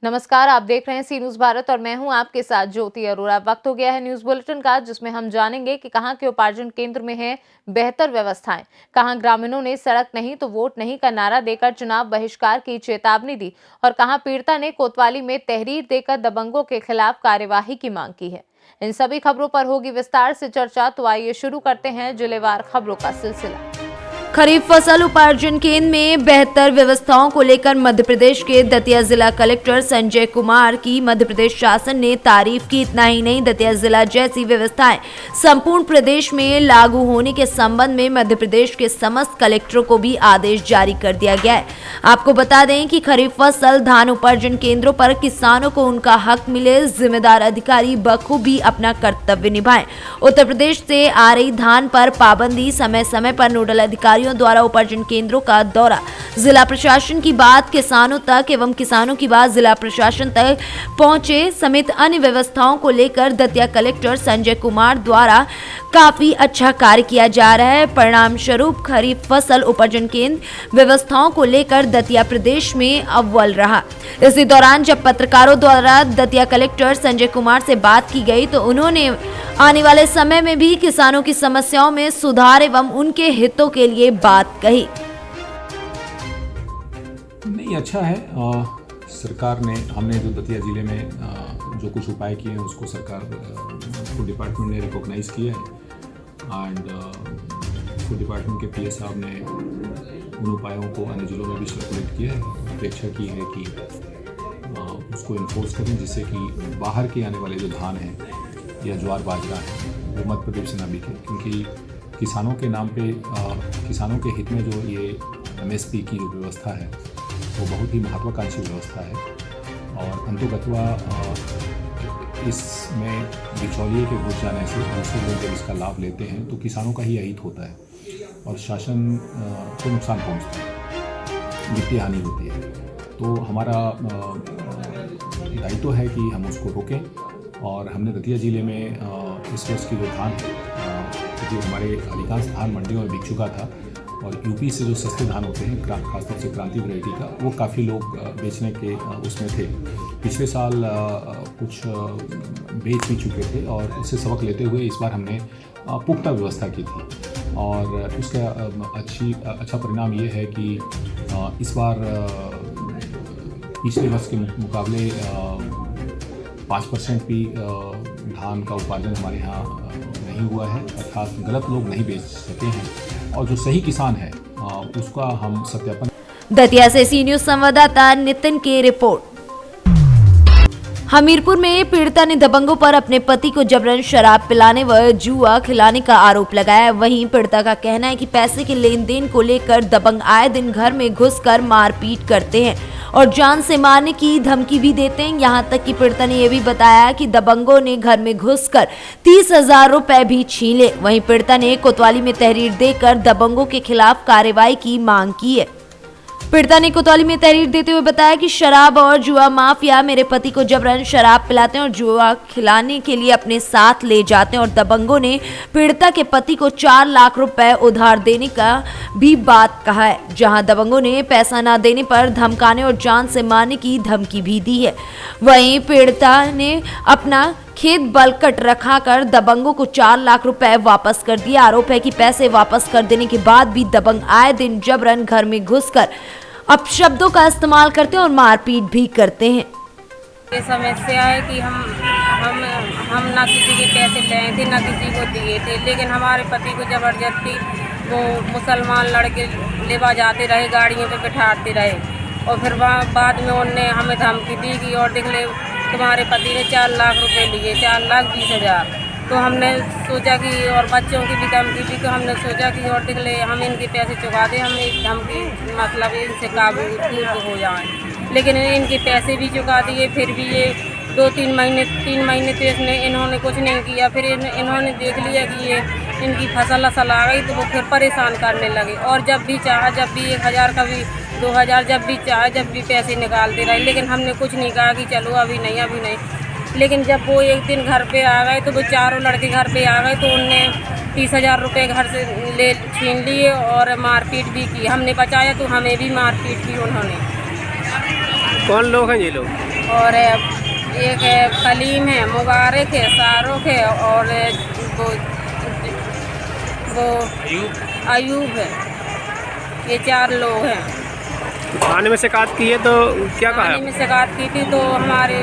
नमस्कार, आप देख रहे हैं सी न्यूज भारत और मैं हूं आपके साथ ज्योति अरोड़ा। वक्त हो गया है न्यूज बुलेटिन का, जिसमें हम जानेंगे कि कहां के उपार्जन केंद्र में है बेहतर व्यवस्थाएं, कहां ग्रामीणों ने सड़क नहीं तो वोट नहीं का नारा देकर चुनाव बहिष्कार की चेतावनी दी और कहां पीड़िता ने कोतवाली में तहरीर देकर दबंगों के खिलाफ कार्यवाही की मांग की है। इन सभी खबरों पर होगी विस्तार से चर्चा, तो आइए शुरू करते हैं जिलेवार खबरों का सिलसिला। खरीफ फसल उपार्जन केंद्र में बेहतर व्यवस्थाओं को लेकर मध्य प्रदेश के दतिया जिला कलेक्टर संजय कुमार की मध्य प्रदेश शासन ने तारीफ की। इतना ही नहीं, दतिया जिला जैसी व्यवस्थाएं संपूर्ण प्रदेश में लागू होने के संबंध में मध्य प्रदेश के समस्त कलेक्टरों को भी आदेश जारी कर दिया गया है। आपको बता दें कि खरीफ फसल धान उपार्जन केंद्रों पर किसानों को उनका हक मिले, जिम्मेदार अधिकारी बखूबी अपना कर्तव्य निभाएं। उत्तर प्रदेश से आ रही धान पर पाबंदी, समय समय पर नोडल अधिकारी द्वारा उपार्जन केंद्रों का दौरा, जिला प्रशासन की बात किसानों तक एवं किसानों की बात जिला प्रशासन तक पहुंचे समेत अन्य व्यवस्थाओं को लेकर दतिया कलेक्टर संजय कुमार द्वारा काफी अच्छा कार्य किया जा रहा है। परिणाम स्वरूप खरीफ फसल उपार्जन केंद्र व्यवस्थाओं को लेकर दतिया प्रदेश में अव्वल रहा। इसी दौरान जब पत्रकारों द्वारा दतिया कलेक्टर संजय कुमार से बात की गई तो उन्होंने आने वाले समय में भी किसानों की समस्याओं में सुधार एवं उनके हितों के लिए बात कही। नहीं, अच्छा है। सरकार ने, हमने जो दतिया ज़िले में जो कुछ उपाय किए हैं उसको सरकार फूड डिपार्टमेंट ने रिकॉग्नाइज़ किया है एंड फूड डिपार्टमेंट के पीए साहब ने उन उपायों को अन्य जिलों में भी सर्कुलेट किया है। अपेक्षा की है कि उसको इन्फोर्स करें, जिससे कि बाहर के आने वाले जो धान हैं या ज्वार बाजरा है वो मध्य प्रदेश से ना बिके, क्योंकि किसानों के नाम पे किसानों के हित में जो ये MSP की जो व्यवस्था है वो बहुत ही महत्वाकांक्षी व्यवस्था है और अंतोगत्वा इसमें बिचौलिए के घुस जाने से दूसरे लोग जब इसका लाभ लेते हैं तो किसानों का ही अहित होता है और शासन को नुकसान पहुंचता है, वित्तीय हानि होती है। तो हमारा दायित्व है कि हम उसको रोकें और हमने दतिया ज़िले में इस वर्ष की जो धान है, क्योंकि हमारे अधिकांश धान मंडियों में बिक चुका था और यूपी से जो सस्ते धान होते हैं खासतौर से क्रांति वैरायटी का, वो काफ़ी लोग बेचने के उसमें थे। पिछले साल कुछ बेच भी चुके थे और उससे सबक लेते हुए इस बार हमने पुख्ता व्यवस्था की थी और उसका अच्छा परिणाम ये है कि इस बार पिछले वर्ष के मुकाबले 5% भी धान का उपार्जन हमारे यहाँ नहीं हुआ है, अर्थात गलत लोग नहीं बेच सके हैं और जो सही किसान है उसका हम सत्यापन। दतिया से सी न्यूज संवाददाता नितिन की रिपोर्ट। हमीरपुर में पीड़िता ने दबंगों पर अपने पति को जबरन शराब पिलाने व जुआ खिलाने का आरोप लगाया। वहीं पीड़िता का कहना है कि पैसे के लेन देन को लेकर दबंग आए दिन घर में घुसकर मारपीट करते हैं और जान से मारने की धमकी भी देते हैं। यहां तक कि पीड़िता ने यह भी बताया कि दबंगों ने घर में घुसकर 30,000 रुपए भी छीन ले। वहीं पीड़िता ने कोतवाली में तहरीर देकर दबंगों के खिलाफ कार्रवाई की मांग की है। पीड़िता ने कोतवाली में तहरीर देते हुए बताया कि शराब और जुआ माफिया मेरे पति को जबरन शराब पिलाते हैं और जुआ खिलाने के लिए अपने साथ ले जाते हैं और दबंगों ने पीड़िता के पति को 4 लाख रुपए उधार देने का भी बात कहा है, जहां दबंगों ने पैसा न देने पर धमकाने और जान से मारने की धमकी भी दी है। वहीं पीड़िता ने अपना खेत बलकट रखा कर दबंगों को 4 लाख रुपए वापस कर दिया। आरोप है कि पैसे वापस कर देने के बाद भी दबंग आए दिन जबरन घर में घुसकर अपशब्दों का इस्तेमाल करते हैं और मारपीट भी करते हैं। ये समस्या है कि हम ना किसी के पैसे लिए थे ना किसी को दिए थे, लेकिन हमारे पति को जबरदस्ती वो मुसलमान लड़के लेवा जाते रहे, गाड़ियों पे बिठाते रहे और फिर बाद में उन्होंने हमें धमकी दी कि और देख ले तुम्हारे पति ने 4 लाख रुपए लिए, 4,20,000। तो हमने सोचा कि और बच्चों की भी धमकी दी, तो हमने सोचा कि और देख ले हम इनके पैसे चुका दें, हम एक धमकी मतलब इनसे काबू हो जाए। लेकिन इनके पैसे भी चुका दिए, फिर भी ये 3 महीने तो इन्होंने कुछ नहीं किया। फिर इन्होंने देख लिया कि ये इनकी फसल असल आ गई तो वो फिर परेशान करने लगे और जब भी चाहा, जब भी 1,000 का भी 2,000 जब भी चाहे जब भी पैसे निकालते रहे, लेकिन हमने कुछ नहीं कहा कि चलो अभी नहीं। लेकिन जब वो एक दिन घर पे आ गए तो वो चारों लड़के घर पे आ गए तो उनने 30,000 रुपये घर से ले छीन लिए और मारपीट भी की। हमने बचाया तो हमें भी मारपीट की उन्होंने। कौन लोग हैं ये लोग? और एक कलीम है, मुबारक है, शाहरुख है और वो अयूब है। ये 4 लोग हैं। थाने में शिकायत की है तो क्या कहा थाने में शिकायत की थी तो हमारे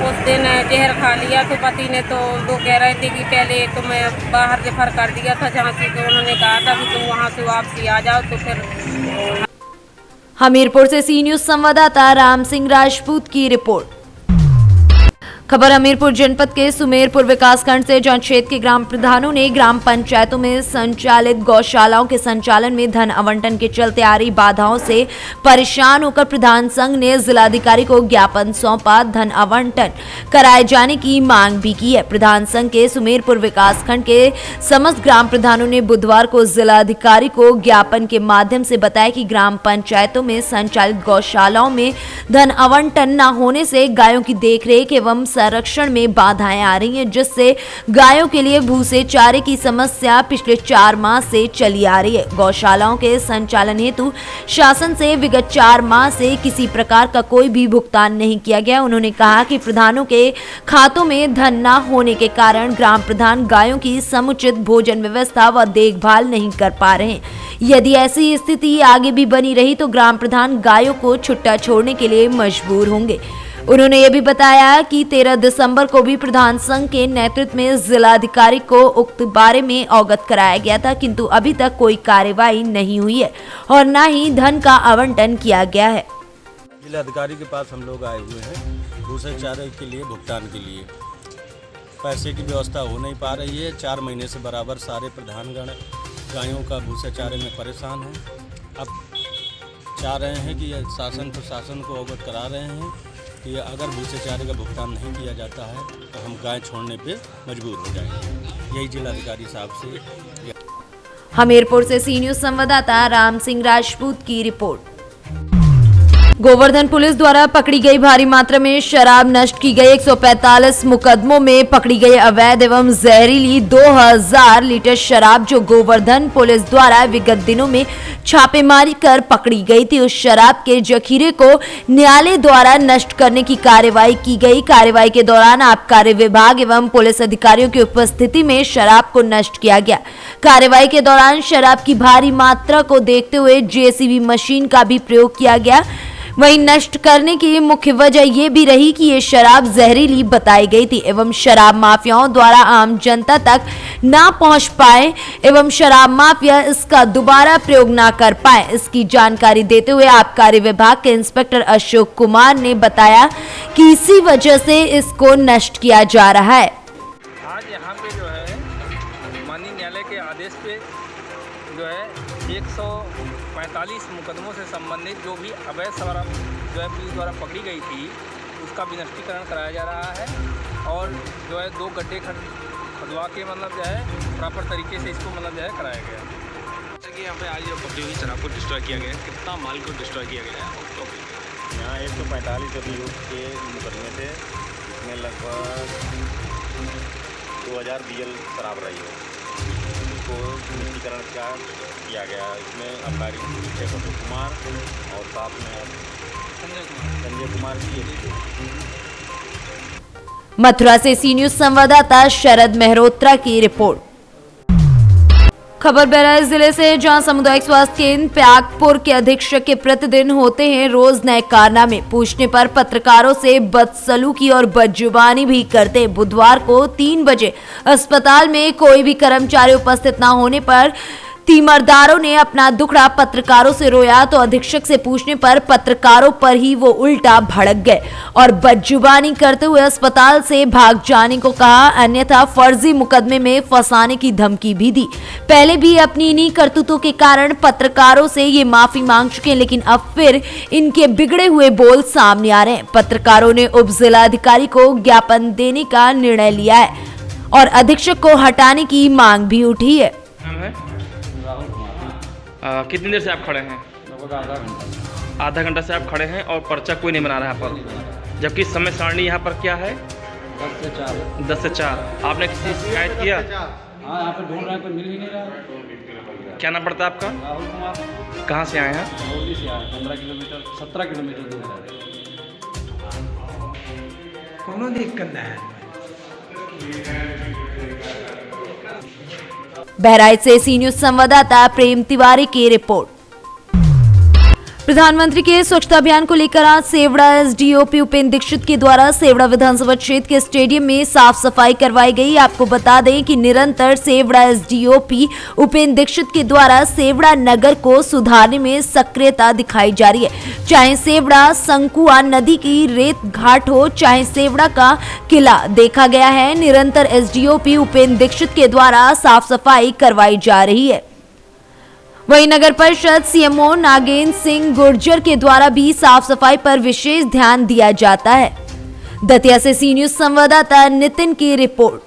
उस दिन जहर खा लिया तो पति ने, तो वो कह रहे थे कि पहले तो मैं बाहर रेफर कर दिया था झांसी, तो उन्होंने कहा था कि तुम वहाँ से वापसी आ जाओ। तो फिर हमीरपुर से सी न्यूज संवाददाता राम सिंह राजपूत की रिपोर्ट। खबर हमीरपुर जनपद के सुमेरपुर विकासखंड से, जहां क्षेत्र के ग्राम प्रधानों ने ग्राम पंचायतों में संचालित गौशालाओं के संचालन में धन आवंटन के चलते आ रही बाधाओं से परेशान होकर प्रधान संघ ने जिलाधिकारी को ज्ञापन सौंपा, धन आवंटन कराए जाने की मांग भी की है। प्रधान संघ के सुमेरपुर विकासखंड के समस्त ग्राम प्रधानों ने बुधवार को जिलाधिकारी को ज्ञापन के माध्यम से बताया कि ग्राम पंचायतों में संचालित गौशालाओं में धन आवंटन न होने से गायों की देखरेख एवं संरक्षण में बाधाएं आ रही हैं, जिससे गायों के लिए भूसे चारे की समस्या पिछले 4 माह से चली आ रही है। गौशालाओं के संचालन हेतु शासन से विगत 4 माह से किसी प्रकार का कोई भी भुगतान नहीं किया गया। उन्होंने कहा कि प्रधानों के खातों में धन न होने के कारण ग्राम प्रधान गायों की समुचित भोजन व्यवस्था व देखभाल नहीं कर पा रहे हैं। यदि ऐसी स्थिति आगे भी बनी रही तो ग्राम प्रधान गायों को छुट्टा छोड़ने के लिए मजबूर होंगे। उन्होंने ये भी बताया कि 13 दिसंबर को भी प्रधान संघ के नेतृत्व में जिलाधिकारी को उक्त बारे में अवगत कराया गया था, किंतु अभी तक कोई कार्यवाही नहीं हुई है और न ही धन का आवंटन किया गया है। जिलाधिकारी के पास हम लोग आए हुए हैं भूसे चारे के लिए भुगतान के लिए। पैसे की व्यवस्था हो नहीं पा रही है। 4 महीने से बराबर सारे प्रधानगण गायों का भूसे चारे में परेशान हैं। अब चाह रहे हैं कि शासन प्रशासन को अवगत करा रहे हैं कि अगर भूसे चारे का भुगतान नहीं किया जाता है तो हम गाय छोड़ने पे मजबूर हो जाएंगे। यही जिलाधिकारी साहब से। हमीरपुर से सी न्यूज संवाददाता राम सिंह राजपूत की रिपोर्ट। गोवर्धन पुलिस द्वारा पकड़ी गई भारी मात्रा में शराब, नष्ट की गई 145 मुकदमों में पकड़ी गई अवैध एवं जहरीली 2000 लीटर शराब, जो गोवर्धन पुलिस द्वारा विगत दिनों में छापेमारी कर पकड़ी गई थी। उस शराब के जखीरे को न्यायालय द्वारा नष्ट करने की कार्यवाही की गई। कार्यवाही के दौरान आबकारी विभाग एवं पुलिस अधिकारियों की उपस्थिति में शराब को नष्ट किया गया। कार्यवाही के दौरान शराब की भारी मात्रा को देखते हुए जेसीबी मशीन का भी प्रयोग किया गया। वहीं नष्ट करने की मुख्य वजह ये भी रही कि ये शराब जहरीली बताई गई थी एवं शराब माफियाओं द्वारा आम जनता तक ना पहुंच पाए एवं शराब माफिया इसका दोबारा प्रयोग ना कर पाए। इसकी जानकारी देते हुए आबकारी विभाग के इंस्पेक्टर अशोक कुमार ने बताया कि इसी वजह से इसको नष्ट किया जा रहा है। आज यहाँ पे जो है माननीय न्यायालय के आदेश पे जो है 145 मुकदमों से संबंधित जो भी अवैध शराब जो है पुलिस द्वारा पकड़ी गई थी उसका विनष्टीकरण कराया जा रहा है और जो है 2 गड्ढे खदवा के मतलब जो है प्रॉपर तरीके से इसको मतलब जो है कराया गया। जैसे कि यहाँ पे आज जो पकड़ी हुई शराब को डिस्ट्रॉय किया गया, कितना माल को डिस्ट्रॉय किया गया है? यहाँ 145 अभियोग के मुकदमे थे, इसमें लगभग 2000 BL शराब रही है। इसको निष्करण किया गया। इसमें आबकारी अशोक कुमार और साथ में संजय कुमार जी। मथुरा से सी न्यूज संवाददाता शरद मेहरोत्रा की रिपोर्ट। खबर बहराइच जिले से, जहां सामुदायिक स्वास्थ्य केंद्र प्यागपुर के अधीक्षक के प्रतिदिन होते हैं रोज नए कारनामे। पूछने पर पत्रकारों से बदसलूकी और बदजुबानी भी करते। बुधवार को 3 बजे अस्पताल में कोई भी कर्मचारी उपस्थित न होने पर तीमरदारों ने अपना दुखड़ा पत्रकारों से रोया, तो अधीक्षक से पूछने पर पत्रकारों पर ही वो उल्टा भड़क गए और बदजुबानी करते हुए अस्पताल से भाग जाने को कहा, अन्यथा फर्जी मुकदमे में फंसाने की धमकी भी दी। पहले भी अपनी इन्हीं करतूतों के कारण पत्रकारों से ये माफी मांग चुके हैं, लेकिन अब फिर इनके बिगड़े हुए बोल सामने आ रहे हैं। पत्रकारों ने उप जिलाधिकारी को ज्ञापन देने का निर्णय लिया है और अधीक्षक को हटाने की मांग भी उठी है। कितनी देर से आप खड़े हैं? आधा घंटा से आप खड़े हैं और पर्चा कोई नहीं बना रहा है यहाँ पर, जबकि समय सारणी यहाँ पर क्या है 10 से 4। आपने किसी से शिकायत किया? हाँ, यहाँ पे ढूंढ रहे हैं, कोई मिल ही नहीं रहा। क्या नाम पड़ता है आपका? राहुल कुमार। कहाँ से आए हैं? से आए, 15 किलोमीटर 17 किलोमीटर दूर है। कोनो दिक्कत नहीं है। बहराइच से सी न्यूज संवाददाता प्रेम तिवारी की रिपोर्ट। प्रधानमंत्री के स्वच्छता अभियान को लेकर आज सेवड़ा एसडीओपी उपेंद्र दीक्षित के द्वारा सेवड़ा विधानसभा क्षेत्र के स्टेडियम में साफ सफाई करवाई गई। आपको बता दें कि निरंतर सेवड़ा एसडीओपी उपेंद्र दीक्षित के द्वारा सेवड़ा नगर को सुधारने में सक्रियता दिखाई जा रही है। चाहे सेवड़ा संकुआ नदी की रेत घाट हो, चाहे सेवड़ा का किला, देखा गया है निरंतर एसडीओपी उपेंद्र दीक्षित के द्वारा साफ सफाई करवाई जा रही है। वहीं नगर परिषद सीएमओ नागेंद्र सिंह गुर्जर के द्वारा भी साफ सफाई पर विशेष ध्यान दिया जाता है। दतिया से सी न्यूज संवाददाता नितिन की रिपोर्ट।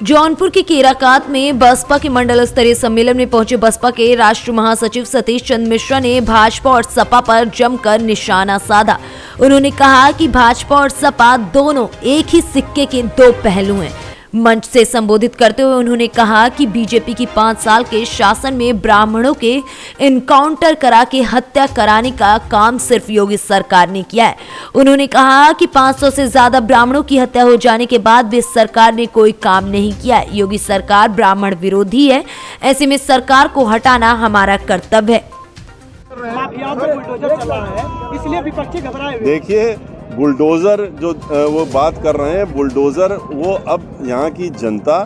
जौनपुर के केराकात में बसपा के मंडल स्तरीय सम्मेलन में पहुंचे बसपा के राष्ट्रीय महासचिव सतीश चंद्र मिश्रा ने भाजपा और सपा पर जमकर निशाना साधा। उन्होंने कहा कि भाजपा और सपा दोनों एक ही सिक्के के दो पहलू हैं। मंच से संबोधित करते हुए उन्होंने कहा कि बीजेपी की 5 साल के शासन में ब्राह्मणों के इनकाउंटर करा के हत्या कराने का काम सिर्फ योगी सरकार ने किया है। उन्होंने कहा कि 500 से ज्यादा ब्राह्मणों की हत्या हो जाने के बाद भी सरकार ने कोई काम नहीं किया है। योगी सरकार ब्राह्मण विरोधी है, ऐसे में सरकार को हटाना हमारा कर्तव्य है। इसलिए विपक्षी घबराए। देखिए, बुलडोज़र जो वो बात कर रहे हैं, बुलडोज़र, वो अब यहाँ की जनता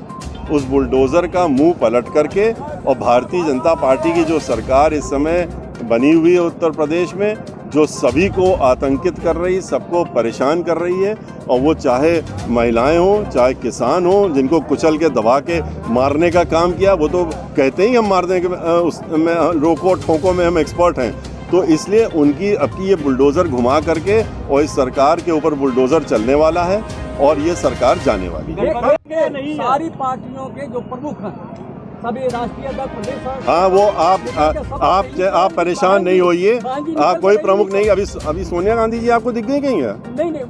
उस बुलडोज़र का मुंह पलट करके, और भारतीय जनता पार्टी की जो सरकार इस समय बनी हुई है उत्तर प्रदेश में, जो सभी को आतंकित कर रही, सबको परेशान कर रही है, और वो चाहे महिलाएं हों, चाहे किसान हों, जिनको कुचल के दबा के मारने का काम किया। वो तो कहते ही हम मारने के उसमें रोको ठोको में हम एक्सपर्ट हैं। तो इसलिए उनकी अब की ये बुलडोज़र घुमा करके, और इस सरकार के ऊपर बुलडोज़र चलने वाला है और ये सरकार जाने वाली है। सारी पार्टियों के जो प्रमुख हैं, सभी राष्ट्रीय अध्यक्ष, प्रदेश, हाँ, वो आप परेशान नहीं होइए। कोई प्रमुख नहीं। अभी सोनिया गांधी जी आपको दिख गई कहीं है?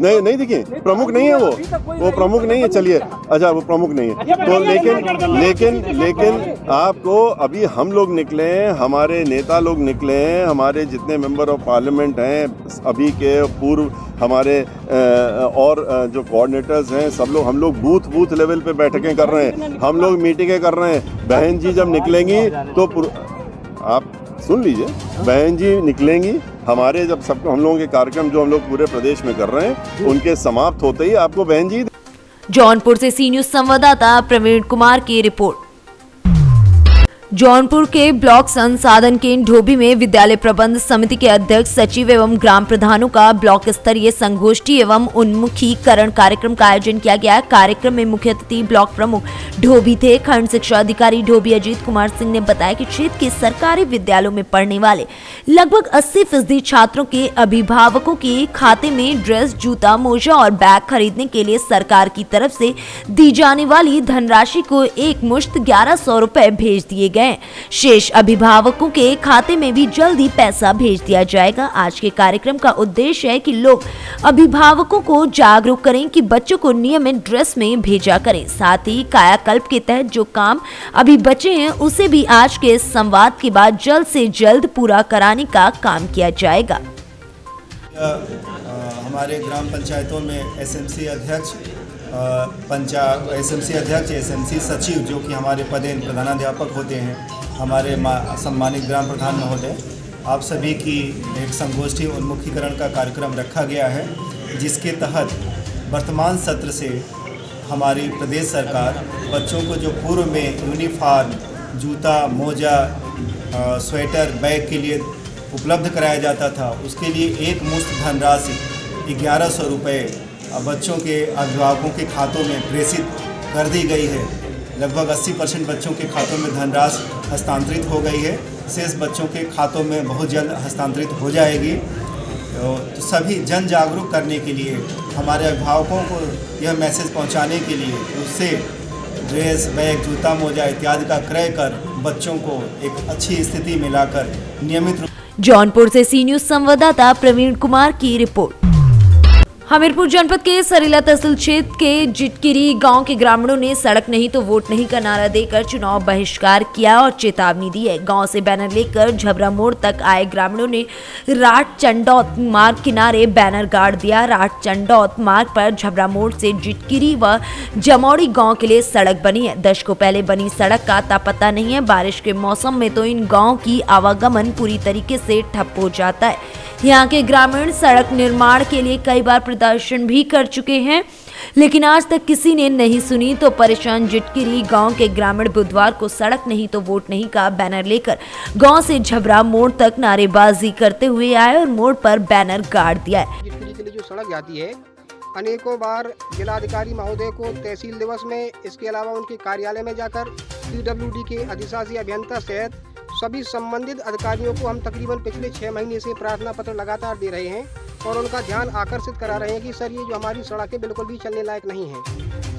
नहीं दिखी। प्रमुख नहीं है वो प्रमुख नहीं है। चलिए, अच्छा, वो प्रमुख नहीं है तो लेकिन आपको अभी हम लोग निकले हैं, हमारे नेता लोग निकले हैं, हमारे जितने मेंबर ऑफ पार्लियामेंट हैं अभी के, पूर्व हमारे और जो कोऑर्डिनेटर्स हैं, सब लोग, हम लोग बूथ लेवल पे बैठकें कर रहे हैं, हम लोग मीटिंगें कर रहे हैं। बहन जी जब निकलेंगी तो आप सुन लीजिए, बहन जी निकलेंगी, हमारे जब सब हम लोगों के कार्यक्रम जो हम लोग पूरे प्रदेश में कर रहे हैं, उनके समाप्त होते ही आपको बहन जी। जौनपुर से सी न्यूज संवाददाता प्रवीण कुमार की रिपोर्ट। जौनपुर के ब्लॉक संसाधन केंद्र ढोबी में विद्यालय प्रबंध समिति के अध्यक्ष, सचिव एवं ग्राम प्रधानों का ब्लॉक स्तरीय संगोष्ठी एवं उन्मुखीकरण कार्यक्रम का आयोजन किया गया। कार्यक्रम में मुख्य अतिथि ब्लॉक प्रमुख ढोबी थे। खंड शिक्षा अधिकारी ढोबी अजीत कुमार सिंह ने बताया कि क्षेत्र के सरकारी विद्यालयों में पढ़ने वाले लगभग 80% छात्रों के अभिभावकों के खाते में ड्रेस, जूता, मोजा और बैग खरीदने के लिए सरकार की तरफ से दी जाने वाली धनराशि को एक मुश्त 1100 रुपए भेज दिए गए। शेष अभिभावकों के खाते में भी जल्दी पैसा भेज दिया जाएगा। आज के कार्यक्रम का उद्देश्य है कि लोग अभिभावकों को जागरूक करें कि बच्चों को नियमित ड्रेस में भेजा करें। साथ ही कायाकल्प के तहत जो काम अभी बचे हैं उसे भी आज के संवाद के बाद जल्द से जल्द पूरा कराने का काम किया जाएगा। हमारे ग्राम पंचायतों में एसएमसी अध्यक्ष, एसएमसी सचिव, जो कि हमारे पदेन प्रधानाध्यापक होते हैं, हमारे सम्मानित ग्राम प्रधान महोदय, आप सभी की एक संगोष्ठी उन्मुखीकरण का कार्यक्रम रखा गया है, जिसके तहत वर्तमान सत्र से हमारी प्रदेश सरकार बच्चों को जो पूर्व में यूनिफॉर्म, जूता, मोजा, स्वेटर, बैग के लिए उपलब्ध कराया जाता था, उसके लिए एक मुश्त धनराशि 1100 रुपये बच्चों के अभिभावकों के खातों में प्रेषित कर दी गई है। लगभग 80% बच्चों के खातों में धनराशि हस्तांतरित हो गई है। शेष बच्चों के खातों में बहुत जल्द हस्तांतरित हो जाएगी। तो सभी जन जागरूक करने के लिए, हमारे अभिभावकों को यह मैसेज पहुंचाने के लिए, उससे ड्रेस, बैग, जूता, मोजा इत्यादि का क्रय कर बच्चों को एक अच्छी स्थिति में लाकर नियमित रूप। जौनपुर से सी न्यूज संवाददाता प्रवीण कुमार की रिपोर्ट। हमीरपुर जनपद के सरीला तहसील क्षेत्र के जिटकिरी गांव के ग्रामीणों ने सड़क नहीं तो वोट नहीं का नारा देकर चुनाव बहिष्कार किया और चेतावनी दी है। गांव से बैनर लेकर झबरा मोड़ तक आए ग्रामीणों ने राट चंडौत मार्ग किनारे बैनर गाड़ दिया। राट चंडौत मार्ग पर झबरा मोड़ से जिटकिरी व जमौड़ी गांव के लिए सड़क बनी है। दशकों पहले बनी सड़क का अता पता नहीं है। बारिश के मौसम में तो इन गाँव की आवागमन पूरी तरीके से ठप हो जाता है। यहाँ के ग्रामीण सड़क निर्माण के लिए कई बार प्रदर्शन भी कर चुके हैं, लेकिन आज तक किसी ने नहीं सुनी। तो परेशान जिटकिरी गांव के ग्रामीण बुधवार को सड़क नहीं तो वोट नहीं का बैनर लेकर गांव से झबरा मोड़ तक नारेबाजी करते हुए आए और मोड़ पर बैनर गाड़ दिया है। जिटकिरी के लिए जो सड़क जाती है, अनेकों बार जिलाधिकारी महोदय को तहसील दिवस में, इसके अलावा उनके कार्यालय में जाकर PWD के अधिशासी अभियंता सहित सभी संबंधित अधिकारियों को हम तकरीबन पिछले 6 महीने से प्रार्थना पत्र लगातार दे रहे हैं और उनका ध्यान आकर्षित करा रहे हैं कि सर, ये जो हमारी सड़कें बिल्कुल भी चलने लायक नहीं हैं।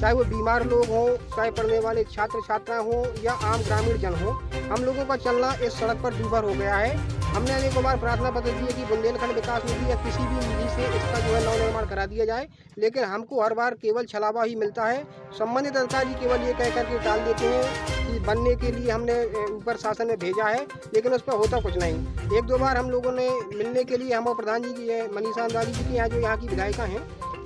चाहे वो बीमार लोग हों, चाहे पढ़ने वाले छात्र छात्राएं हों या आम ग्रामीण जन हों, हम लोगों का चलना इस सड़क पर दूभर हो गया है। हमने अनेकों बार प्रार्थना पत्र दिए कि बुंदेलखंड विकास निधि या किसी भी निधि से इसका जो है नवनिर्माण करा दिया जाए, लेकिन हमको हर बार केवल छलावा ही मिलता है। संबंधित अधिकारी केवल ये कह करके टाल देते हैं कि बनने के लिए हमने ऊपर शासन में भेजा है, लेकिन उस पर होता कुछ नहीं। 1-2 बार हम लोगों ने मिलने के लिए, हम और प्रधान जी की मनीषा अंदाजी जी के यहाँ जो यहाँ की विधायिका हैं,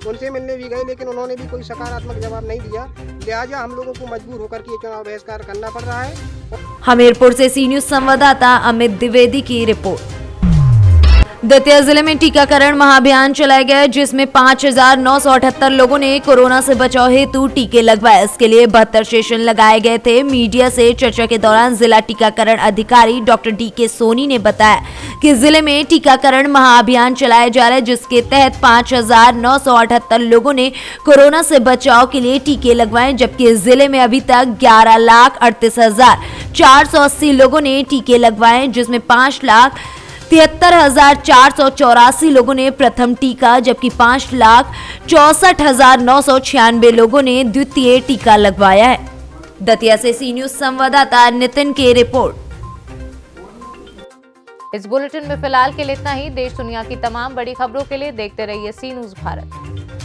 उनसे मिलने भी गए, लेकिन उन्होंने भी कोई सकारात्मक जवाब नहीं दिया। लिहाजा हम लोगों को मजबूर होकर के चुनाव बहिष्कार करना पड़ रहा है। हमीरपुर से सी न्यूज संवाददाता अमित द्विवेदी की रिपोर्ट। दतिया जिले में टीकाकरण महाअभियान चलाया गया, जिसमें 5,978 लोगों ने कोरोना से बचाव हेतु टीके लगवाए। इसके लिए 72 स्टेशन लगाए गए थे। मीडिया से चर्चा के दौरान जिला टीकाकरण अधिकारी डॉक्टर DK सोनी ने बताया कि जिले में टीकाकरण महाअभियान चलाया जा रहा है, जिसके तहत 5,978 लोगों ने कोरोना से बचाव के लिए टीके लगवाए, जबकि जिले में अभी तक 11,38,480 लोगों ने टीके लगवाए, जिसमें 5,73,484 लोगों ने प्रथम टीका, जबकि 5,64,996 लोगों ने द्वितीय टीका लगवाया है। दतिया से सी न्यूज संवाददाता नितिन की रिपोर्ट। इस बुलेटिन में फिलहाल के लिए इतना ही। देश दुनिया की तमाम बड़ी खबरों के लिए देखते रहिए सी न्यूज भारत।